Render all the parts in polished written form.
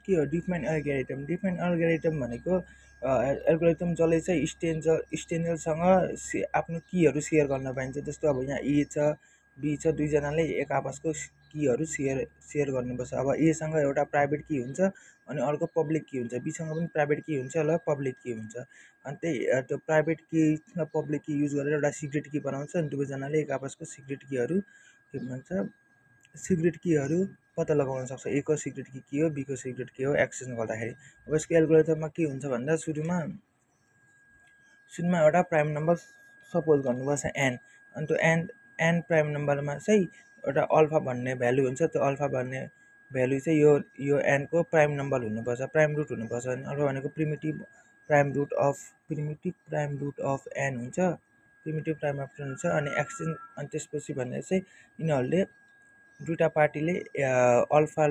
के हो define algorithm? Define algorithm भनेको एल्गोरिदम जसले चाहिँ स्ट्रेन्जरसँग आफ्नो कीहरू सेयर गर्न पाइन्छ। जस्तो अब यहाँ ए छ बी छ, दुईजनाले एक आपसको कीहरू सेयर गर्नुपर्छ। अब एसँग एउटा प्राइभेट की हुन्छ अनि अर्को पब्लिक की हुन्छ, बीसँग पनि प्राइभेट की हुन्छ र पब्लिक की हुन्छ। अनि त्यही त्यो प्राइभेट की र पब्लिक की युज गरेर एउटा सिक्रेट की बनाउँछ अनि दुवैजनाले एक आपसको सिक्रेट कीहरू के भन्छ सिक्रेट कीहरू पत्ता लगाउन सक्छ। ए को सिक्रेट की के हो, बी को सिक्रेट के हो एक्सचेन्ज गर्दाखेरि। अब यसको एल्गोरिदममा के हुन्छ भन्दा सुरुमा एउटा प्राइम नम्बर सपोज गर्नुपर्छ एन, अनि त्यो एन प्राइम नम्बरमा चाहिँ एउटा अल्फा भन्ने भ्यालु हुन्छ। त्यो अल्फा भन्ने भ्यालु चाहिँ यो एनको प्राइम नम्बर हुनुपर्छ, प्राइम रुट हुनुपर्छ। अनि अल्फा भनेको primitive prime root of N हुन्छ, प्रिमिटिभ प्राइम अफ एन हुन्छ। अनि एक्सचेन्ज अनि त्यसपछि भने चाहिँ यिनीहरूले दुईवटा पार्टीले अल्फा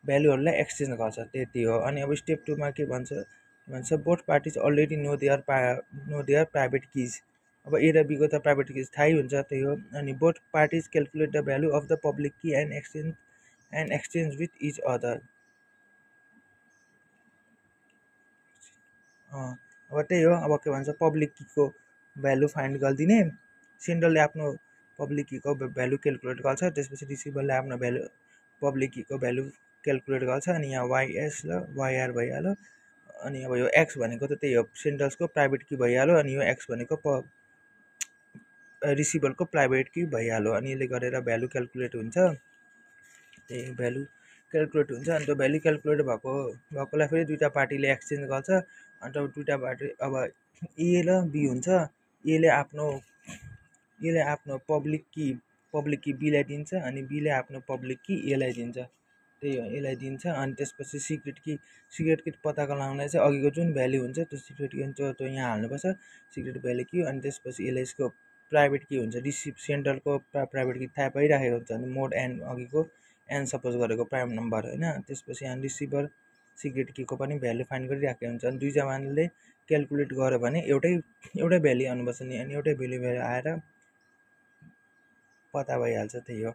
भ्यालुहरूलाई एक्सचेन्ज गर्छ, त्यति हो। अनि अब स्टेप 2 मा के भन्छ both parties already know their private keys. अब ए र बीको त प्राइभेट किज थाहै हुन्छ, त्यही हो। अनि both parties calculate the value of the public Ki and exchange with each other. अब त्यही हो। अब के भन्छ पब्लिक कीको भ्यालु फाइन्ड गरिदिने, सेन्डरले आफ्नो पब्लिक कीको भ्यालु क्यालकुलेट गर्छ, त्यसपछि रिसिभरले आफ्नो पब्लिक कीको भ्यालु क्यालकुलेट गर्छ। अनि यहाँ वाइएस र वाइआर भइहाल्यो। अनि अब यो एक्स भनेको त त्यही हो, सेन्डर्सको प्राइभेट की भइहाल्यो। अनि यो एक्स भनेको रिसिभरको प्राइभेट की भइहाल्यो। अनि यसले गरेर भ्यालु क्यालकुलेट हुन्छ, त्यही भ्यालु क्यालकुलेट हुन्छ। अनि त्यो भ्यालु क्यालकुलेट भएकोलाई फेरि दुईवटा पार्टीले एक्सचेन्ज गर्छ। अन्त दुईवटा पार्टी अब ए र बी हुन्छ, एले आफ्नो पब्लिक की बीलाई दिन्छ अनि बीले आफ्नो पब्लिक की एलाई दिन्छ, त्यही हो यसलाई दिन्छ। अनि त्यसपछि सिक्रेट की पत्ता लगाउनलाई चाहिँ अघिको जुन भ्यालु हुन्छ त्यो सिक्रेट की त्यो यहाँ हाल्नुपर्छ, सिक्रेट भ्यालु की। अनि त्यसपछि यसले यसको प्राइभेट की हुन्छ, सेन्डरको प्राइभेट की थाहा पाइरहेको हुन्छ। अनि मोड एन अघिको एन सपोज गरेको प्राइम नम्बर होइन। त्यसपछि यहाँ रिसिभर सिक्रेट कीको पनि भ्यालु फाइन्ड गरिराखेको हुन्छ। अनि दुईजनाले क्यालकुलेट गर्यो भने एउटै भ्यालु आउनुपर्छ नि, अनि एउटै भ्यालु आएर पत्ता भइहाल्छ, त्यही हो।